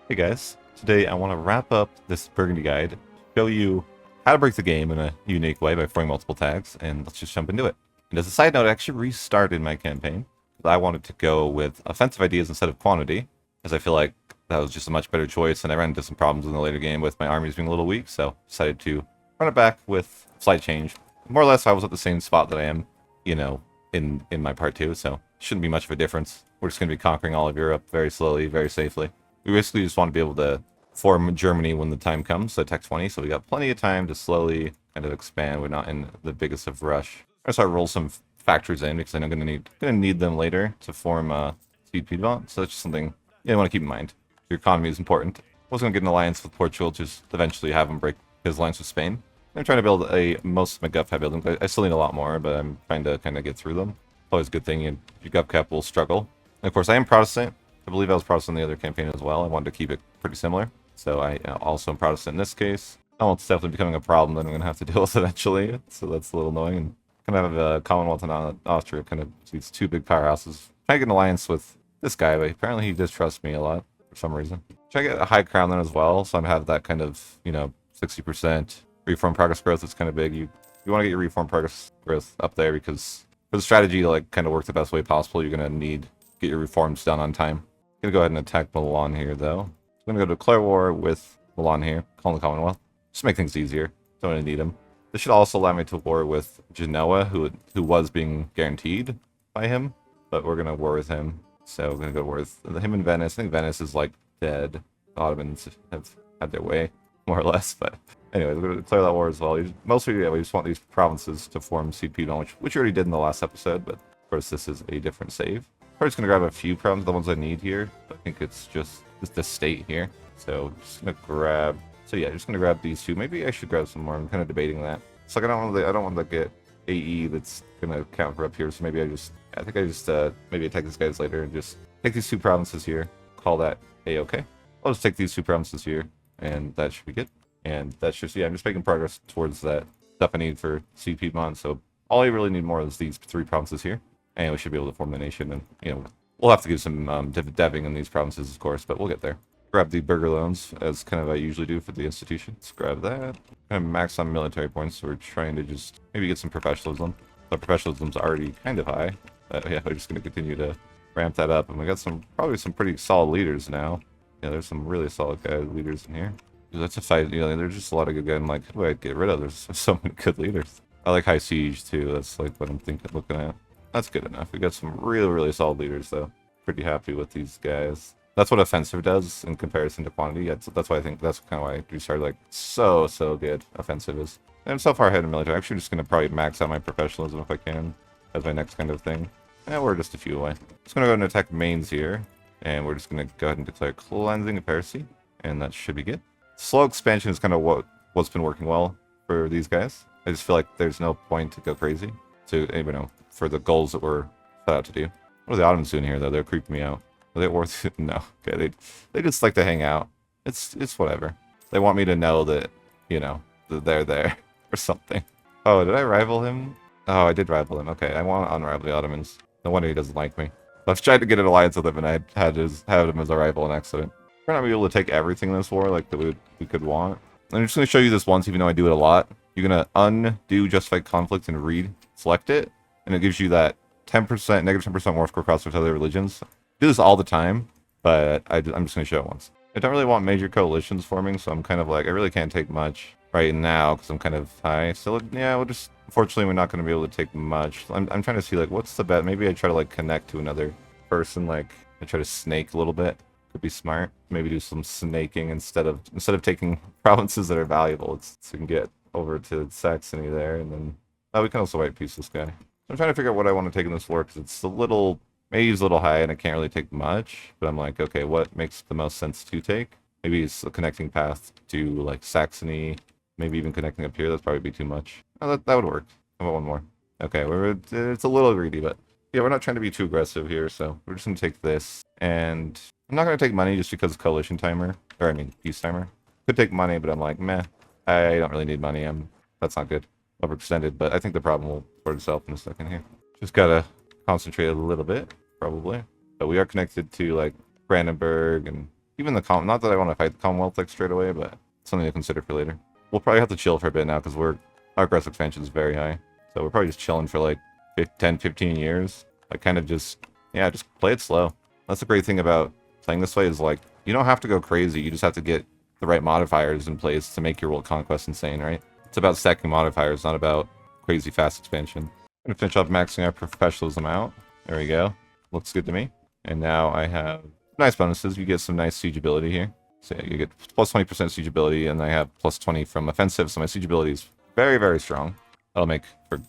Hey guys, today I want to wrap up this Burgundy guide, show you how to break the game in a unique way by throwing multiple tags, and let's just jump into it. And as a side note, I actually restarted my campaign. I wanted to go with offensive ideas instead of quantity, as I feel like that was just a much better choice, and I ran into some problems in the later game with my armies being a little weak, so decided to run it back with slight change. More or less, I was at the same spot that I am, in my part 2, so shouldn't be much of a difference. We're just going to be conquering all of Europe very slowly, very safely. We basically just want to be able to form Germany when the time comes, so Tech 20, so we got plenty of time to slowly kind of expand. We're not in the biggest of rush. I'm going to start roll some factories in, because I'm going to need them later to form Speed Piedmont, so that's just something you want to keep in mind. Your economy is important. I was going to get an alliance with Portugal, just eventually have him break his alliance with Spain. I'm trying to build most of my GovCap buildings. I still need a lot more, but I'm trying to kind of get through them. Always a good thing, your GovCap will struggle. And of course, I am Protestant. I believe I was Protestant in the other campaign as well. I wanted to keep it pretty similar. So I also am Protestant in this case. Oh, it's definitely becoming a problem that I'm going to have to deal with eventually. So that's a little annoying. And kind of have a Commonwealth and Austria, kind of these two big powerhouses. Try to get an alliance with this guy, but apparently he distrusts me a lot for some reason. Try to get a high crown then as well. So I have that kind of, 60% reform progress growth is kind of big. You want to get your reform progress growth up there, because for the strategy to kind of work the best way possible, you're going to need to get your reforms done on time. Gonna go ahead and attack Milan here, though. I'm gonna go to declare war with Milan here, calling the Commonwealth. Just make things easier. Don't really need him. This should also allow me to war with Genoa, who was being guaranteed by him, but we're gonna war with him. So we're gonna go war with him and Venice. I think Venice is dead. The Ottomans have had their way, more or less. But anyways, we're gonna declare that war as well. Mostly, we just want these provinces to form CP, which we already did in the last episode. But of course, this is a different save. I'm just going to grab a few provinces, the ones I need here. I think it's just the state here. So just going to grab... So yeah, just going to grab these two. Maybe I should grab some more. I'm kind of debating that. It's like I don't want to get AE that's going to counter up here. So maybe I think I just maybe attack these guys later and just take these two provinces here. Call that A-okay. I'll just take these two provinces here, and that should be good. And that's just, yeah, I'm just making progress towards that stuff I need for C Piedmont. So all I really need more is these three provinces here. And we should be able to form the nation, and we'll have to give some deving in these provinces, of course, but we'll get there. Grab the burger loans, as kind of I usually do for the institutions. Grab that. Kind of max on military points, so we're trying to just maybe get some professionalism. The professionalism's already kind of high, but yeah, we're just going to continue to ramp that up. And we got probably some pretty solid leaders now. Yeah, there's some really solid leaders in here. That's a fight, there's just a lot of good guys. I'm like, who do I get rid of? There's so many good leaders. I like High Siege too. That's what I'm looking at. That's good enough. We got some really solid leaders, though. Pretty happy with these guys. That's what offensive does in comparison to quantity. That's why I think that's kind of why we started so good. Offensive is. And I'm so far ahead in military. I'm actually just gonna probably max out my professionalism if I can as my next kind of thing. And we're just a few away. Just gonna go ahead and attack Mainz here, and we're just gonna go ahead and declare cleansing of heresy, and that should be good. Slow expansion is kind of what's been working well for these guys. I just feel like there's no point to go crazy. To for the goals that we're set out to do. What are the Ottomans doing here, though? They're creeping me out. Are they worth it? No. Okay, they just like to hang out. It's whatever. They want me to know that, that they're there or something. Oh, did I rival him? Oh, I did rival him. Okay, I want to unrival the Ottomans. No wonder he doesn't like me. I've tried to get an alliance with him, and I had him as a rival in accident. We're not going to be able to take everything in this war that we could want. I'm just going to show you this once, even though I do it a lot. You're going to undo justified conflict and select it. And it gives you that 10%, negative 10% war score cost with other religions. I do this all the time, but I'm just going to show it once. I don't really want major coalitions forming, so I'm kind of I really can't take much right now because I'm kind of high. So yeah, unfortunately, we're not going to be able to take much. I'm trying to see, what's the bet? Maybe I try to, connect to another person, I try to snake a little bit. Could be smart. Maybe do some snaking instead of taking provinces that are valuable. So we can get over to Saxony there, and then... Oh, we can also white piece this guy. I'm trying to figure out what I want to take in this war, because it's maybe it's a little high and I can't really take much, but I'm like, okay, what makes the most sense to take? Maybe it's a connecting path to Saxony, maybe even connecting up here. That'd probably be too much. Oh, that would work. How about one more? Okay, it's a little greedy, but yeah, we're not trying to be too aggressive here, so we're just gonna take this. And I'm not gonna take money just because coalition timer, or I mean peace timer. Could take money, but I'm like, meh, I don't really need money. That's not good. Overextended, but I think the problem will sort itself in a second here. Just gotta concentrate a little bit, probably. But we are connected to Brandenburg and even the not that I want to fight the Commonwealth like straight away, but something to consider for later. We'll probably have to chill for a bit now because our aggressive expansion is very high. So we're probably just chilling for like 10, 15 years. Like kind of just, yeah, just play it slow. That's the great thing about playing this way is like, you don't have to go crazy. You just have to get the right modifiers in place to make your world conquest insane, right? It's about stacking modifiers, not about crazy fast expansion. I'm gonna finish off maxing our professionalism out. There we go. Looks good to me. And now I have nice bonuses. You get some nice siege ability here. So yeah, you get plus 20% siege ability, and I have plus 20 from offensive, so my siege ability is very, very strong. That'll make for,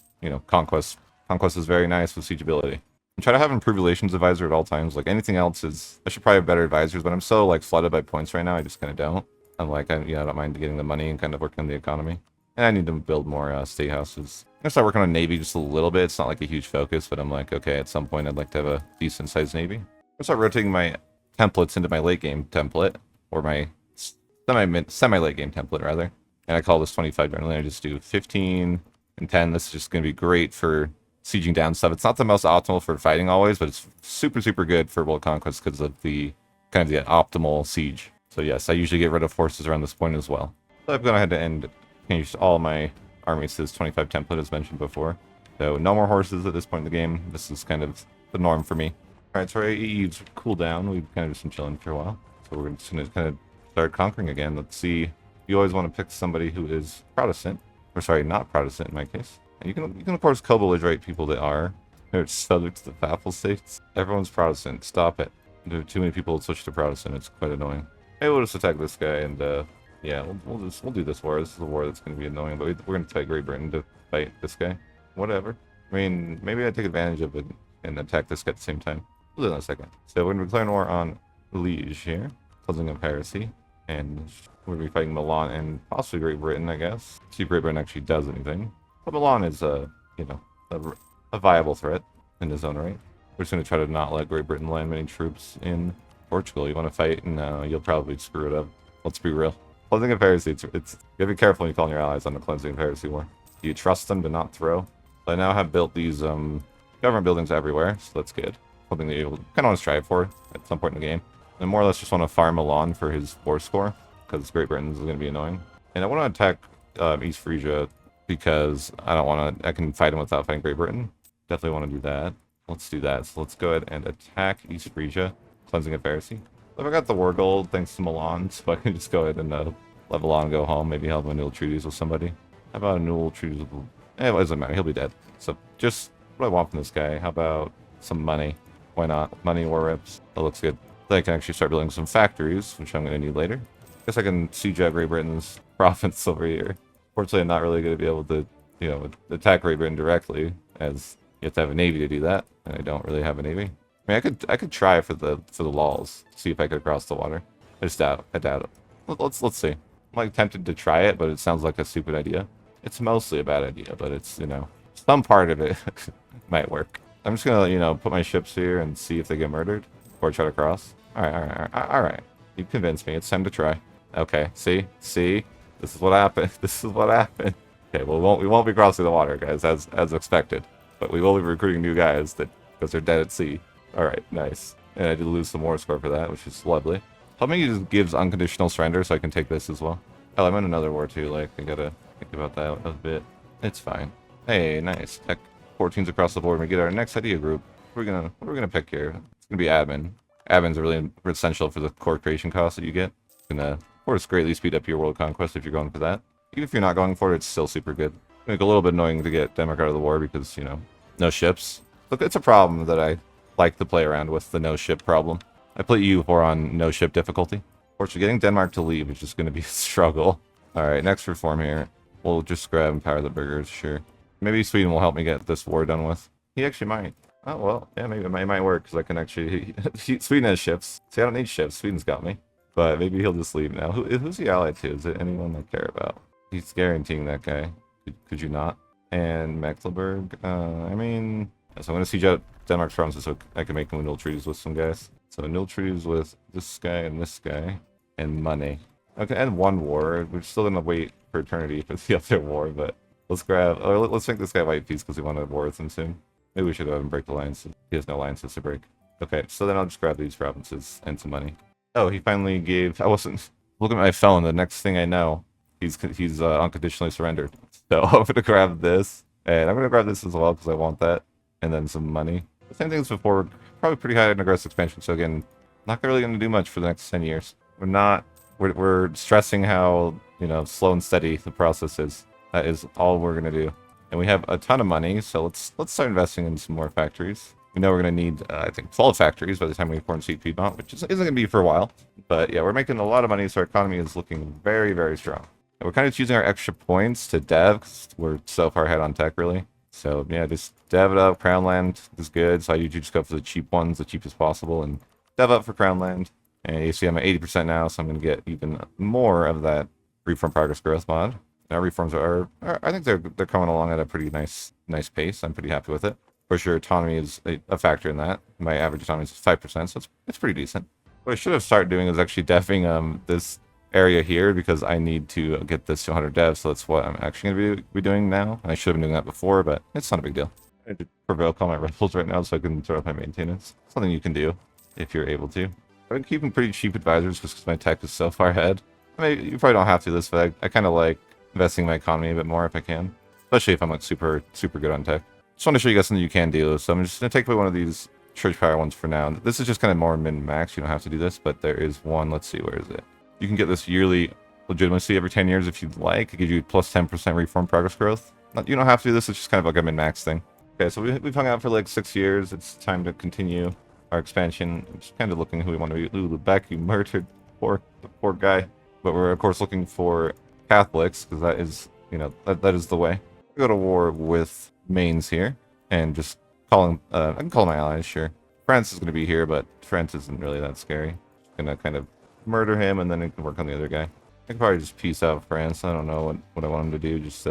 conquest. Conquest is very nice with siege ability. And try to have improved relations advisor at all times. Like anything else is, I should probably have better advisors, but I'm so like flooded by points right now, I just kind of don't. I'm like, I don't mind getting the money and kind of working on the economy. And I need to build more state houses. I'm gonna start working on Navy just a little bit. It's not like a huge focus, but I'm like, okay, at some point I'd like to have a decent sized Navy. I'm gonna start rotating my templates into my late game template, or my semi-late game template rather. And I call this 25 generally. I just do 15 and 10. This is just gonna be great for sieging down stuff. It's not the most optimal for fighting always, but it's super, super good for world conquest because of the kind of the optimal siege. So yes, I usually get rid of forces around this point as well. So I've gone ahead and changed all my armies to this 25 template as mentioned before. So no more horses at this point in the game. This is kind of the norm for me. Alright, so our EU's cool down. We've kind of just been chilling for a while. So we're just going to kind of start conquering again. Let's see. You always want to pick somebody who is Protestant. Or sorry, not Protestant in my case. And you can of course co-belligerate people that are. They're subject to the vassal states. Everyone's Protestant. Stop it. There are too many people that switch to Protestant. It's quite annoying. Hey, we'll just attack this guy and yeah, we'll do this war. This is a war that's going to be annoying, but we're going to fight Great Britain to fight this guy. Whatever. I mean, maybe I take advantage of it and attack this guy at the same time. We'll do that in a second. So we're going to declare war on Liege here, closing up heresy, and we're going to be fighting Milan and possibly Great Britain, I guess. See if Great Britain actually does anything. But Milan is a viable threat in his own right. We're just going to try to not let Great Britain land many troops in Portugal. You want to fight, and you'll probably screw it up. Let's be real. Cleansing of heresy, you gotta be careful when you call your allies on the cleansing of heresy war. Do you trust them to not throw? I now have built these government buildings everywhere, so that's good. Something that you kind of want to strive for at some point in the game. And more or less just want to farm Milan for his war score, because Great Britain is going to be annoying. And I want to attack East Frisia because I can fight him without fighting Great Britain. Definitely want to do that. Let's do that. So let's go ahead and attack East Frisia, cleansing of heresy. I got the war gold thanks to Milan, so I can just go ahead and let Milan go home. Maybe have a Newell treaties with somebody. How about a Newell treaties with... it doesn't matter. He'll be dead. So just what I want from this guy. How about some money? Why not? Money, war rips. That looks good. Then I can actually start building some factories, which I'm going to need later. Guess I can siege out Great Britain's province over here. Fortunately, I'm not really going to be able to, attack Great Britain directly, as you have to have a navy to do that, and I don't really have a navy. I mean, I could try for the lols, see if I could cross the water. I doubt it. Let's see. I'm like tempted to try it, but it sounds like a stupid idea. It's mostly a bad idea, but it's some part of it might work. I'm just gonna put my ships here and see if they get murdered before I try to cross. All right. You convinced me. It's time to try. Okay. See. This is what happened. Okay. Well, we won't be crossing the water, guys, as expected, but we will be recruiting new guys because they're dead at sea. Alright, nice. And I did lose some war score for that, which is lovely. Help me just gives unconditional surrender so I can take this as well. Hell, I'm in another war too, like, I gotta think about that a bit. It's fine. Hey, nice. Tech 14s across the board. We get our next idea group. What are we gonna pick here? It's gonna be admin. Admin's are really essential for the core creation costs that you get. And of course, greatly speed up your world conquest if you're going for that. Even if you're not going for it, it's still super good. Make a little bit annoying to get Denmark out of the war because, no ships. Look, it's a problem that I like to play around with, the no ship problem. I play EU4 on no ship difficulty. Fortunately, getting Denmark to leave is just going to be a struggle. Alright, next reform here. We'll just grab and power the burgers, sure. Maybe Sweden will help me get this war done with. He actually might. Oh, well, yeah, maybe it might work, because I can actually... Sweden has ships. See, I don't need ships. Sweden's got me. But maybe he'll just leave now. Who's he allied to? Is it anyone I care about? He's guaranteeing that guy. Could you not? And Mecklenburg? I mean... So I'm going to siege out Denmark's provinces so I can make Newell treaties with some guys. So Newell treaties with this guy, and money. Okay, and one war. We're still going to wait for eternity for the other war, but let's make this guy white peace because we want to war with him soon. Maybe we should go ahead and break the alliances. He has no alliances to break. Okay, so then I'll just grab these provinces and some money. Oh, he finally gave. I wasn't looking at my phone. The next thing I know, he's unconditionally surrendered. So I'm gonna grab this, and I'm gonna grab this as well because I want that, and then some money. The same thing as before. Probably pretty high in aggressive expansion. So again, not really gonna do much for the next 10 years. We're not. We're stressing how slow and steady the process is. That is all we're gonna do. And we have a ton of money, so let's start investing in some more factories. We know we're going to need, I think, 12 factories by the time we form Seat Piedmont, which isn't going to be for a while. But yeah, we're making a lot of money, so our economy is looking very, very strong. And we're kind of choosing our extra points to dev, because we're so far ahead on tech, really. So yeah, just dev it up. Crown Land is good, so I usually just go for the cheap ones, the cheapest possible, and dev up for Crown Land. And you see I'm at 80% now, so I'm going to get even more of that Reform Progress Growth mod. Our reforms are I think they're coming along at a pretty nice pace. I'm pretty happy with it. For sure, autonomy is a factor in that. My average autonomy is 5%, so it's pretty decent. What I should have started doing is actually deving this area here because I need to get this to 100 devs, so that's what I'm actually going to be doing now. And I should have been doing that before, but it's not a big deal. I need to provoke all my rebels right now so I can throw up my maintenance. Something you can do if you're able to. I've been keeping pretty cheap advisors just because my tech is so far ahead. I mean, you probably don't have to this, but I kind of like investing in my economy a bit more if I can, especially if I'm like super good on tech. Just want to show you guys something you can do, so I'm just gonna take away one of these church power ones for now. This is just kind of more min-max. You don't have to do this, but there is one. Let's see, where is it? You can get this yearly legitimacy every 10 years if you'd like. It gives you plus 10% reform progress growth. You don't have to do this. It's just kind of like a min-max thing. Okay, so we've hung out for like 6 years. It's time to continue our expansion. I'm just kind of looking who we want to be. Ooh, Lubeck, you murdered the poor guy. But we're of course looking for Catholics, because that is, that is the way. Go to war with Mainz here, and just call him, I can call my allies, sure. France is going to be here, but France isn't really that scary. Just going to kind of murder him, and then it can work on the other guy. I can probably just peace out France. I don't know what I want him to do, just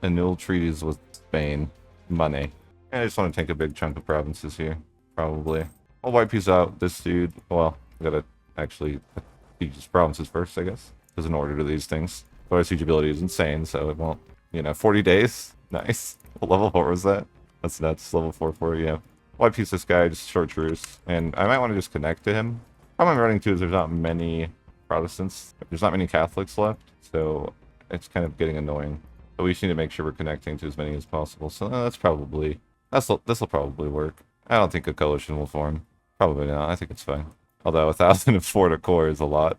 annul treaties with Spain. Money. And I just want to take a big chunk of provinces here, probably. I'll white peace out this dude. Well, I gotta actually siege his provinces first, I guess. There's an order to these things. But siege ability is insane, so it won't, 40 days. Nice. What level 4 was that? That's nuts. Level 4, yeah. White piece this guy, just short truce. And I might want to just connect to him. Problem I'm running to is there's not many Protestants. There's not many Catholics left, so it's kind of getting annoying. But we just need to make sure we're connecting to as many as possible. So this will probably work. I don't think a coalition will form. Probably not. I think it's fine. Although 1,004 to core is a lot.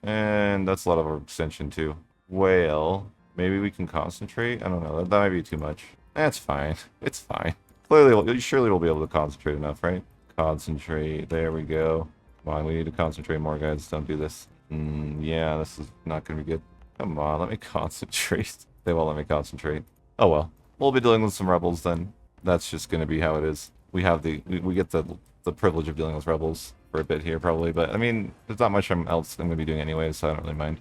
And that's a lot of our extension too. Well, maybe we can concentrate? I don't know. That might be too much. That's fine. It's fine. Surely we'll be able to concentrate enough, right? Concentrate. There we go. Come on, we need to concentrate more, guys. Don't do this. Yeah, this is not going to be good. Come on, let me concentrate. They won't let me concentrate. Oh well. We'll be dealing with some rebels then. That's just going to be how it is. We have we get the privilege of dealing with rebels for a bit here probably, but I mean, there's not much else I'm going to be doing anyways, so I don't really mind.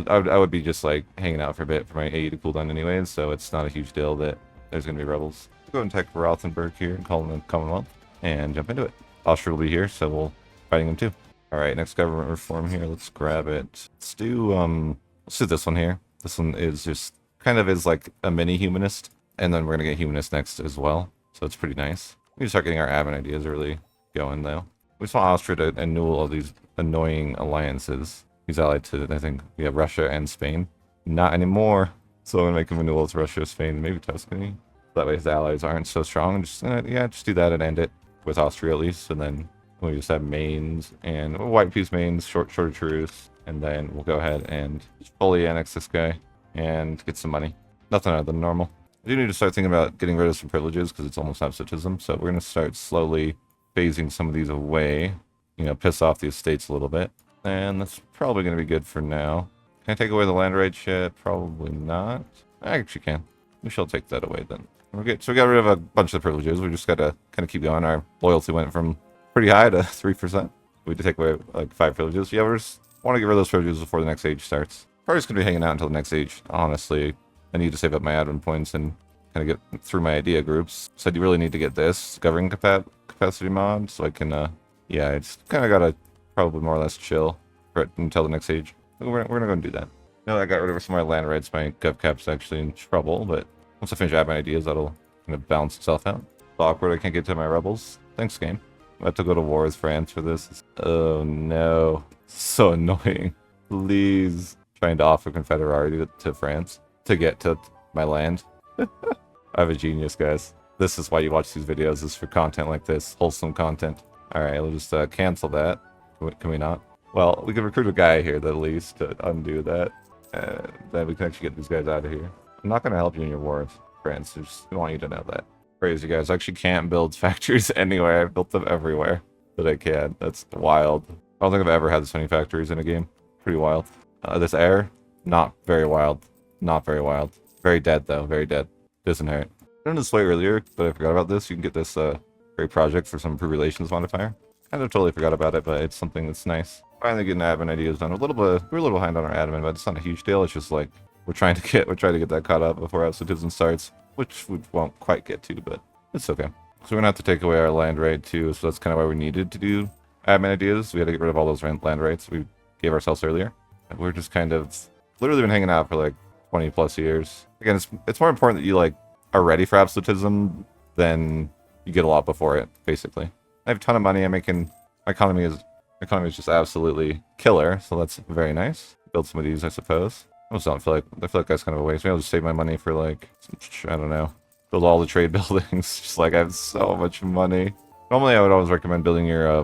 I would be just like hanging out for a bit for my AE to cool down anyways, so it's not a huge deal that there's going to be rebels. Let's go and take Rothenburg here and call them the Commonwealth and jump into it. Austria will be here, so we'll fighting them too. All right, next government reform here. Let's grab it. Let's do this one here. This one is just kind of is like a mini humanist, and then we're gonna get humanist next as well, so it's pretty nice. We can start getting our admin ideas really going though. We just want Austria to annul all these annoying alliances. He's allied to, I think, we have Russia and Spain. Not anymore. So I'm gonna make him annul with Russia, Spain, maybe Tuscany. That way his allies aren't so strong. Just do that and end it with Austria at least, and then we just have Mainz and white piece Mainz, shorter truce, and then we'll go ahead and fully annex this guy and get some money. Nothing other than normal. I do need to start thinking about getting rid of some privileges because it's almost absolutism. So we're going to start slowly phasing some of these away. Piss off the estates a little bit. And that's probably going to be good for now. Can I take away the land rights yet? Probably not. I actually can. We shall take that away then. So we got rid of a bunch of the privileges. We just got to kind of keep going. Our loyalty went from pretty high to 3%. We had to take away like 5 privileges. Yeah, we just want to get rid of those privileges before the next age starts. Probably just going to be hanging out until the next age, honestly. I need to save up my admin points and kind of get through my idea groups. So I do really need to get this governing capacity mod, so I can, yeah, I just kind of got to probably more or less chill until the next age. We're going to go and do that. Now that I got rid of some of my land rights, my gov cap's actually in trouble, but once I finish admin ideas, that'll kind of balance itself out. It's awkward, I can't get to my rebels. Thanks, game. I have to go to war with France for this. Oh no. So annoying. Please. Trying to offer confederity to France to get to my land. I'm a genius, guys. This is why you watch these videos, is for content like this. Wholesome content. Alright, we'll just cancel that. Can we not? Well, we can recruit a guy here at least to undo that. Then we can actually get these guys out of here. I'm not going to help you in your war with France. I want you to know that. Crazy, guys. I actually can't build factories anywhere. I've built them everywhere that I can. That's wild. I don't think I've ever had this many factories in a game. Pretty wild. This air, not very wild. Not very wild. Very dead, though. Very dead. Disinherit. I did this way earlier, but I forgot about this. You can get this great project for some improved relations modifier. Kind of totally forgot about it, but it's something that's nice. Finally getting admin ideas done. We're a little behind on our admin, but it's not a huge deal. It's just like we're trying to get that caught up before absolutism starts, which we won't quite get to, but it's okay. So we're gonna have to take away our land right too. So that's kind of why we needed to do admin ideas. We had to get rid of all those land rights we gave ourselves earlier. And we're just kind of literally been hanging out for like 20 plus years. Again, it's more important that you like are ready for absolutism than you get a lot before it. Basically, I have a ton of money. My economy is just absolutely killer. So that's very nice. Build some of these, I suppose. I just don't feel like that's kind of a waste. Maybe I'll just save my money for like, I don't know, build all the trade buildings. Just like I have so much money. Normally I would always recommend building your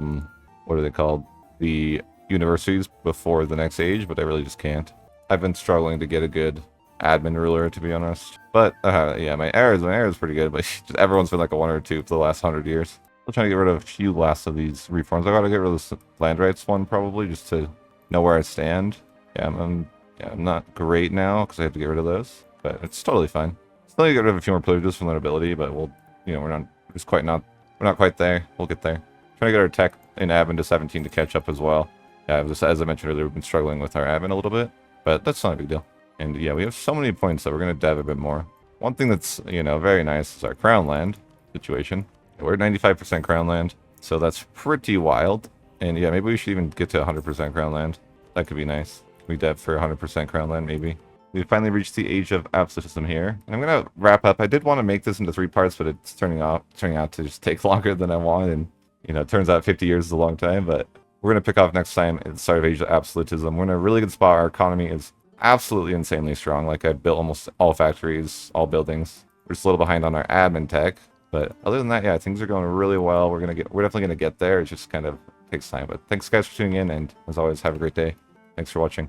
what are they called, the universities before the next age, but I really just can't. I've been struggling to get a good admin ruler, to be honest. But yeah, my heir is pretty good, but just everyone's been like a 1 or 2 for the last 100 years. I'm trying to get rid of a few last of these reforms. I gotta get rid of this land rights one probably, just to know where I stand. Yeah, I'm not great now because I have to get rid of those, but it's totally fine. Still need to get rid of a few more privileges from that ability, but we'll, we're not quite there. We'll get there. Trying to get our tech in admin to 17 to catch up as well. Yeah, as I mentioned earlier, we've been struggling with our admin a little bit, but that's not a big deal. And yeah, we have so many points that we're going to dev a bit more. One thing that's, very nice is our crown land situation. We're 95% crown land, so that's pretty wild. And yeah, maybe we should even get to 100% crown land. That could be nice. We dev for 100% crown land, maybe. We finally reached the age of absolutism here. And I'm going to wrap up. I did want to make this into 3 parts, but it's turning out to just take longer than I want. And, it turns out 50 years is a long time, but we're going to pick off next time at the start of age of absolutism. We're in a really good spot. Our economy is absolutely insanely strong. Like, I built almost all factories, all buildings. We're just a little behind on our admin tech. But other than that, yeah, things are going really well. We're definitely gonna get there. It just kind of takes time. But thanks guys for tuning in, and as always, have a great day. Thanks for watching.